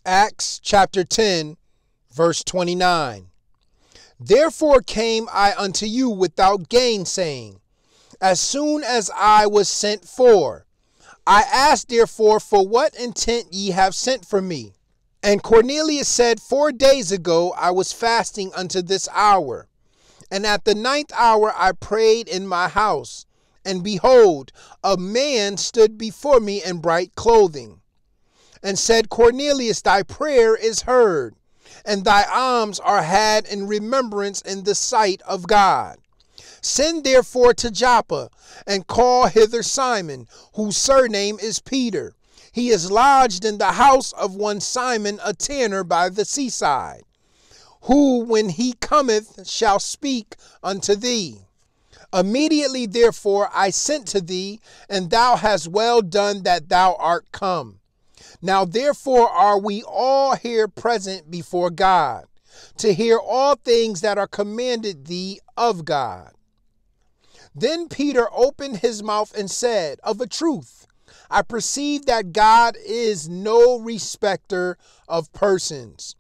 Acts chapter 10, verse 29. Therefore came I unto you without gainsaying, as soon as I was sent for. I asked therefore for what intent ye have sent for me. And Cornelius said, 4 days ago I was fasting unto this hour. And at the 9th hour I prayed in my house. And behold, a man stood before me in bright clothing, and said, Cornelius, thy prayer is heard, and thy alms are had in remembrance in the sight of God. Send therefore to Joppa, and call hither Simon, whose surname is Peter. He is lodged in the house of one Simon, a tanner by the seaside, who, when he cometh, shall speak unto thee. Immediately therefore I sent to thee, and thou hast well done that thou art come. Now therefore are we all here present before God, to hear all things that are commanded thee of God. Then Peter opened his mouth and said, Of a truth, I perceive that God is no respecter of persons,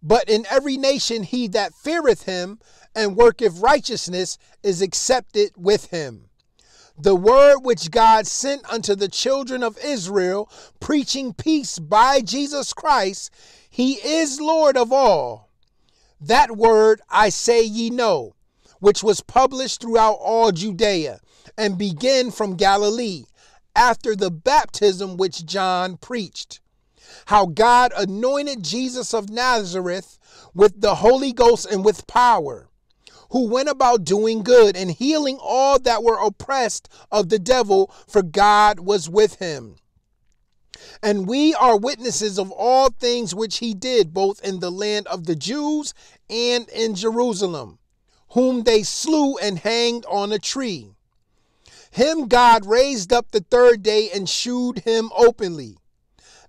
but in every nation he that feareth him and worketh righteousness is accepted with him. The word which God sent unto the children of Israel, preaching peace by Jesus Christ, he is Lord of all. That word I say ye know, which was published throughout all Judea, and began from Galilee, after the baptism which John preached, how God anointed Jesus of Nazareth with the Holy Ghost and with power, who went about doing good and healing all that were oppressed of the devil, for God was with him. And we are witnesses of all things which he did, both in the land of the Jews and in Jerusalem, whom they slew and hanged on a tree. Him God raised up the 3rd day and shewed him openly,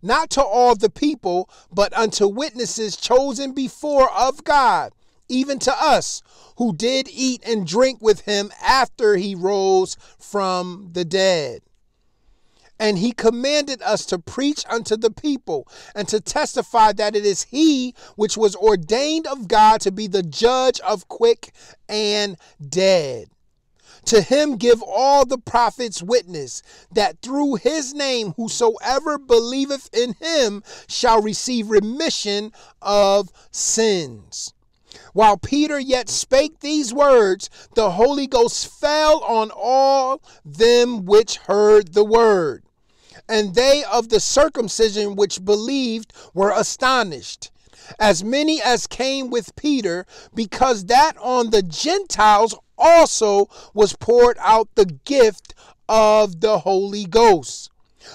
not to all the people, but unto witnesses chosen before of God, even to us, who did eat and drink with him after he rose from the dead. And he commanded us to preach unto the people, and to testify that it is he which was ordained of God to be the judge of quick and dead. To him give all the prophets witness, that through his name whosoever believeth in him shall receive remission of sins. While Peter yet spake these words, the Holy Ghost fell on all them which heard the word. And they of the circumcision which believed were astonished, as many as came with Peter, because that on the Gentiles also was poured out the gift of the Holy Ghost.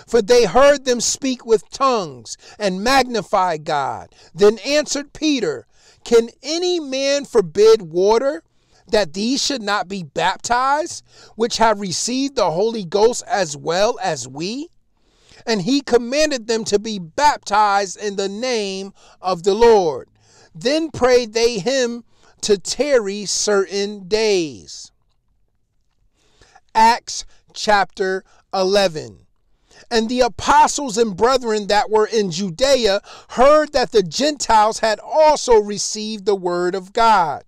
For they heard them speak with tongues and magnify God. Then answered Peter, Can any man forbid water, that these should not be baptized, which have received the Holy Ghost as well as we? And he commanded them to be baptized in the name of the Lord. Then prayed they him to tarry certain days. Acts chapter 11. And the apostles and brethren that were in Judea heard that the Gentiles had also received the word of God.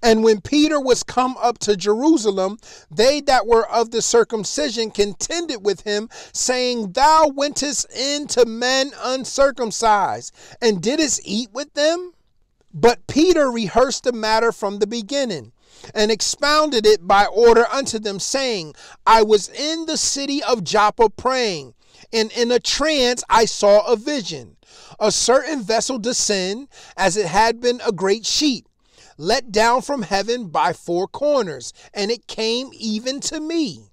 And when Peter was come up to Jerusalem, they that were of the circumcision contended with him, saying, Thou wentest in to men uncircumcised, and didst eat with them? But Peter rehearsed the matter from the beginning, and expounded it by order unto them, saying, I was in the city of Joppa praying, and in a trance I saw a vision, a certain vessel descend, as it had been a great sheet, let down from heaven by 4 corners, and it came even to me.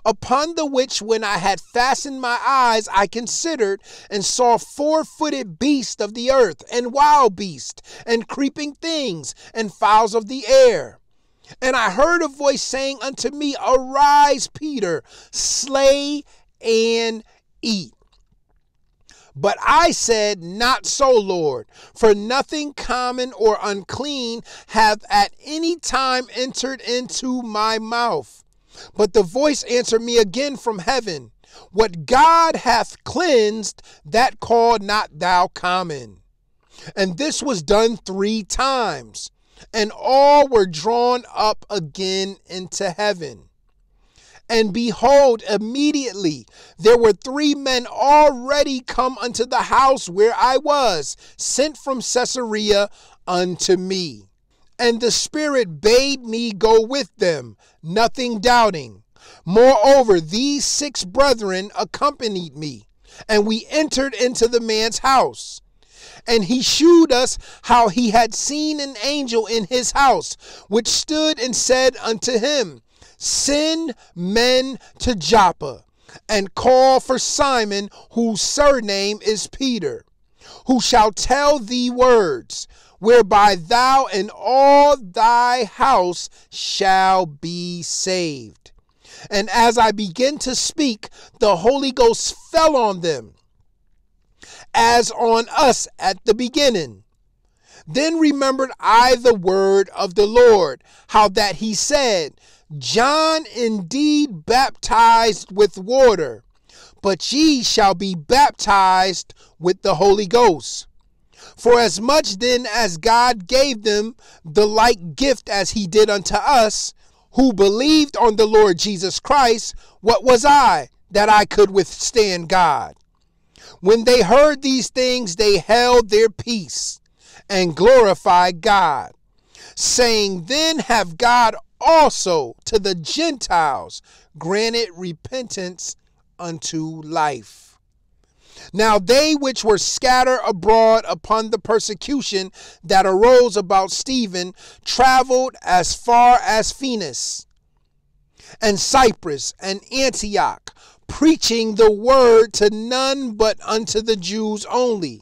Upon the which, when I had fastened my eyes, I considered, and saw 4-footed beasts of the earth, and wild beasts, and creeping things, and fowls of the air. And I heard a voice saying unto me, Arise, Peter, slay and eat. But I said, Not so, Lord, for nothing common or unclean hath at any time entered into my mouth. But the voice answered me again from heaven, What God hath cleansed, that call not thou common. And this was done 3 times, and all were drawn up again into heaven. And behold, immediately there were 3 men already come unto the house where I was, sent from Caesarea unto me. And the Spirit bade me go with them, nothing doubting. Moreover, these 6 brethren accompanied me, and we entered into the man's house. And he shewed us how he had seen an angel in his house, which stood and said unto him, Send men to Joppa, and call for Simon, whose surname is Peter, who shall tell thee words, whereby thou and all thy house shall be saved. And as I began to speak, the Holy Ghost fell on them, as on us at the beginning. Then remembered I the word of the Lord, how that he said, John indeed baptized with water, but ye shall be baptized with the Holy Ghost. For as much then as God gave them the like gift as he did unto us, who believed on the Lord Jesus Christ, what was I, that I could withstand God? When they heard these things, they held their peace and glorified God, saying, Then have God also to the Gentiles granted repentance unto life. Now they which were scattered abroad upon the persecution that arose about Stephen traveled as far as Phoenix and Cyprus and Antioch, preaching the word to none but unto the Jews only.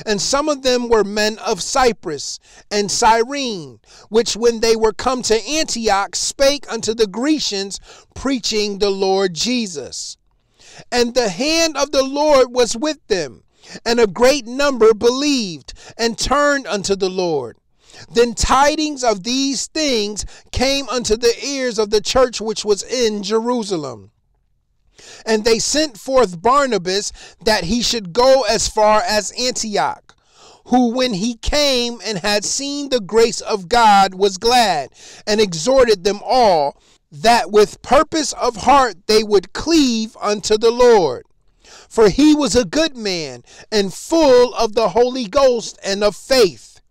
And some of them were men of Cyprus and Cyrene, which when they were come to Antioch spake unto the Grecians, preaching the Lord Jesus. And the hand of the Lord was with them, and a great number believed and turned unto the Lord. Then tidings of these things came unto the ears of the church which was in Jerusalem. And they sent forth Barnabas, that he should go as far as Antioch, who when he came and had seen the grace of God was glad, and exhorted them all, that with purpose of heart they would cleave unto the Lord. For he was a good man, and full of the Holy Ghost and of faith.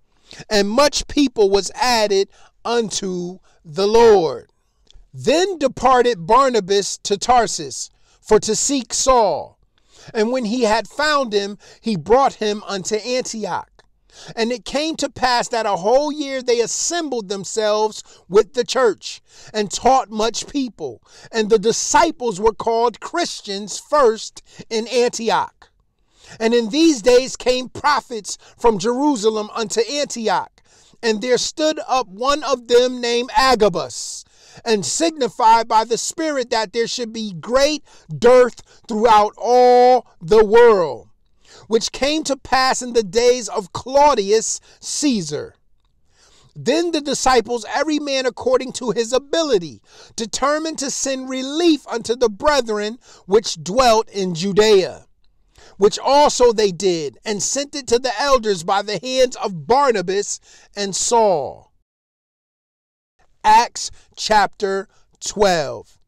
And much people was added unto the Lord. Then departed Barnabas to Tarsus, for to seek Saul. And when he had found him, he brought him unto Antioch. And it came to pass that a whole year they assembled themselves with the church, and taught much people. And the disciples were called Christians first in Antioch. And in these days came prophets from Jerusalem unto Antioch. And there stood up one of them named Agabus, and signified by the Spirit that there should be great dearth throughout all the world, which came to pass in the days of Claudius Caesar. Then the disciples, every man according to his ability, determined to send relief unto the brethren which dwelt in Judea, which also they did, and sent it to the elders by the hands of Barnabas and Saul. Acts chapter 12.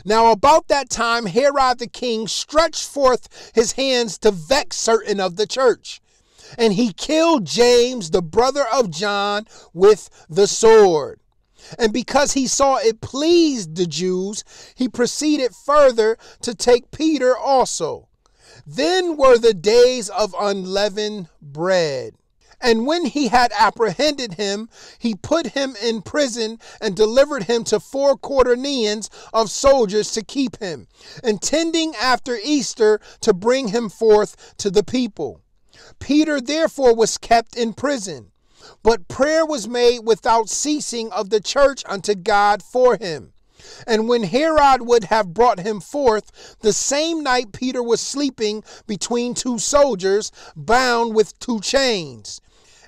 Now about that time Herod the king stretched forth his hands to vex certain of the church, and he killed James, the brother of John, with the sword. And because he saw it pleased the Jews, he proceeded further to take Peter also. Then were the days of unleavened bread. And when he had apprehended him, he put him in prison and delivered him to 4 quaternions of soldiers to keep him, intending after Easter to bring him forth to the people. Peter therefore was kept in prison, but prayer was made without ceasing of the church unto God for him. And when Herod would have brought him forth, the same night Peter was sleeping between 2 soldiers, bound with 2 chains.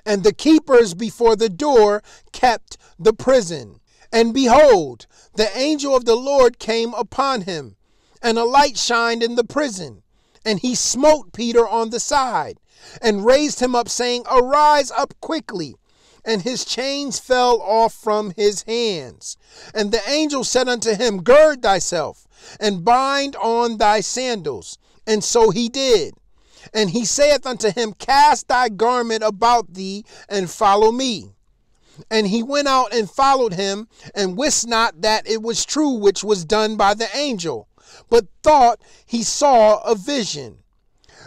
And the keepers before the door kept the prison. And behold, the angel of the Lord came upon him, And a light shined in the prison. And he smote Peter on the side, and raised him up, saying, Arise up quickly. And his chains fell off from his hands. And the angel said unto him, Gird thyself, and bind on thy sandals. And so he did. And he saith unto him, Cast thy garment about thee, and follow me. And he went out and followed him, and wist not that it was true which was done by the angel, but thought he saw a vision.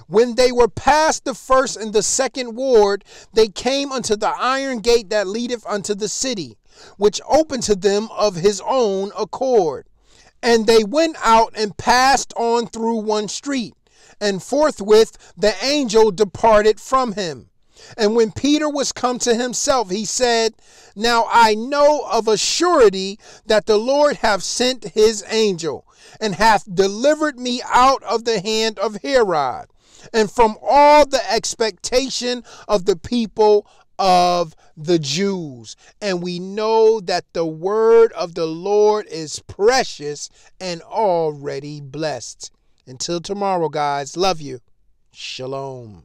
When they were past the first and the second ward, they came unto the iron gate that leadeth unto the city, which opened to them of his own accord. And they went out and passed on through one street, and forthwith the angel departed from him. And when Peter was come to himself, he said, Now I know of a surety that the Lord hath sent his angel, and hath delivered me out of the hand of Herod, and from all the expectation of the people of the Jews. And we know that the word of the Lord is precious and already blessed. Until tomorrow, guys. Love you. Shalom.